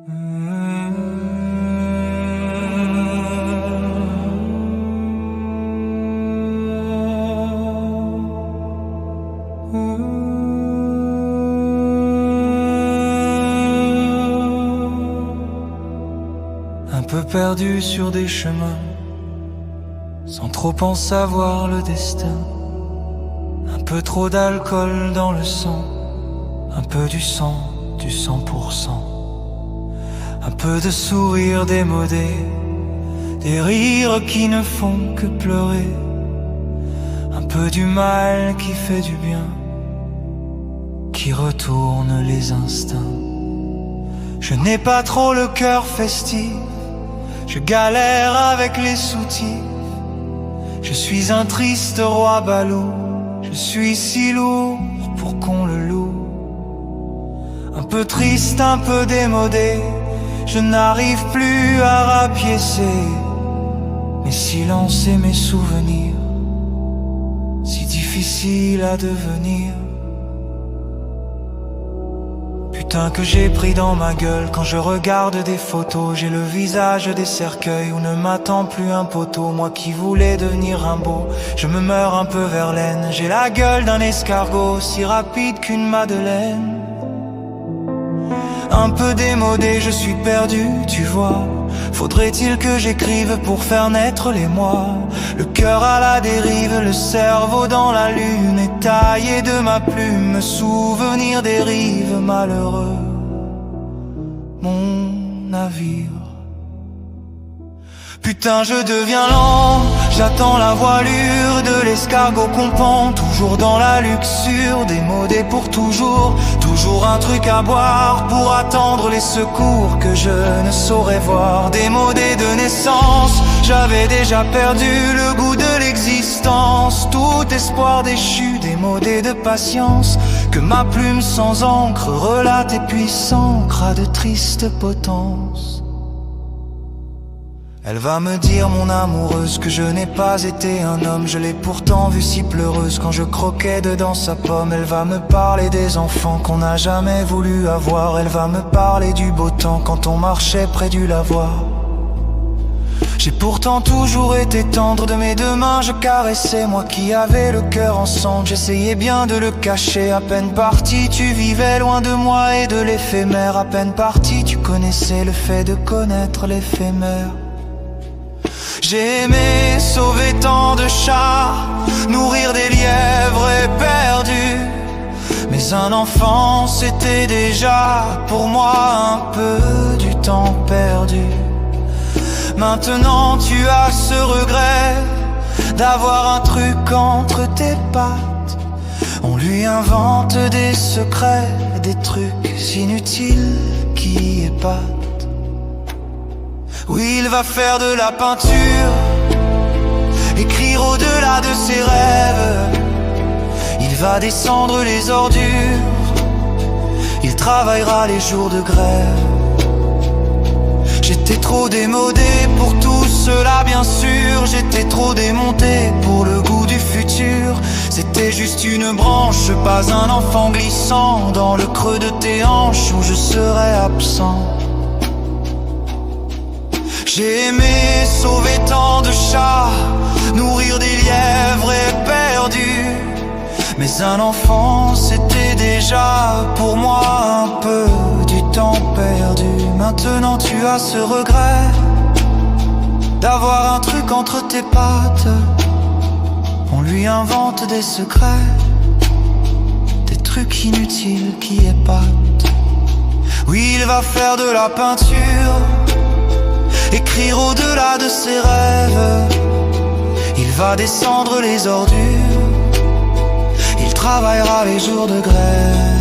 Un peu perdu sur des chemins, sans trop en savoir le destin. Un peu trop d'alcool dans le sang, un peu du 100%. Un peu de sourires démodés, des rires qui ne font que pleurer. Un peu du mal qui fait du bien, qui retourne les instincts. Je n'ai pas trop le cœur festif, je galère avec les soutifs. Je suis un triste roi ballot, je suis si lourd pour qu'on le loue. Un peu triste, un peu démodé, je n'arrive plus à rapiécer mes silences et mes souvenirs, si difficiles à devenir. Putain que j'ai pris dans ma gueule quand je regarde des photos. J'ai le visage des cercueils où ne m'attend plus un poteau. Moi qui voulais devenir Rimbaud, je me meurs un peu Verlaine. J'ai la gueule d'un escargot, si rapide qu'une madeleine. Un peu démodé, je suis perdu, tu vois. Faudrait-il que j'écrive pour faire naître les mois? Le cœur à la dérive, le cerveau dans la lune, et taillé de ma plume, souvenir des rives malheureux. Mon navire. Putain je deviens lent, j'attends la voilure de l'escargot qu'on pend. Toujours dans la luxure, démodé pour toujours. Toujours un truc à boire pour attendre les secours que je ne saurais voir. Démodé de naissance, j'avais déjà perdu le goût de l'existence. Tout espoir déchu, démodé de patience, que ma plume sans encre relate et puis s'ancre à de tristes potences. Elle va me dire, mon amoureuse, que je n'ai pas été un homme. Je l'ai pourtant vue si pleureuse quand je croquais dedans sa pomme. Elle va me parler des enfants qu'on n'a jamais voulu avoir. Elle va me parler du beau temps quand on marchait près du lavoir. J'ai pourtant toujours été tendre, de mes deux mains je caressais. Moi qui avais le cœur en cendres, j'essayais bien de le cacher. À peine parti, tu vivais loin de moi et de l'éphémère. À peine parti, tu connaissais le fait de connaître l'éphémère. J'ai aimé sauver tant de chats, nourrir des lièvres éperdus. Mais un enfant c'était déjà pour moi un peu du temps perdu. Maintenant tu as ce regret d'avoir un truc entre tes pattes. On lui invente des secrets, des trucs inutiles qui épatent. Oui, il va faire de la peinture, écrire au-delà de ses rêves. Il va descendre les ordures, il travaillera les jours de grève. J'étais trop démodé pour tout cela bien sûr. J'étais trop démonté pour le goût du futur. C'était juste une branche, pas un enfant glissant dans le creux de tes hanches où je serais absent. J'ai aimé sauver tant de chats, nourrir des lièvres éperdus. Mais un enfant c'était déjà pour moi un peu du temps perdu. Maintenant tu as ce regret d'avoir un truc entre tes pattes. On lui invente des secrets, des trucs inutiles qui épatent. Oui, il va faire de la peinture, écrire au-delà de ses rêves. Il va descendre les ordures, il travaillera les jours de grève.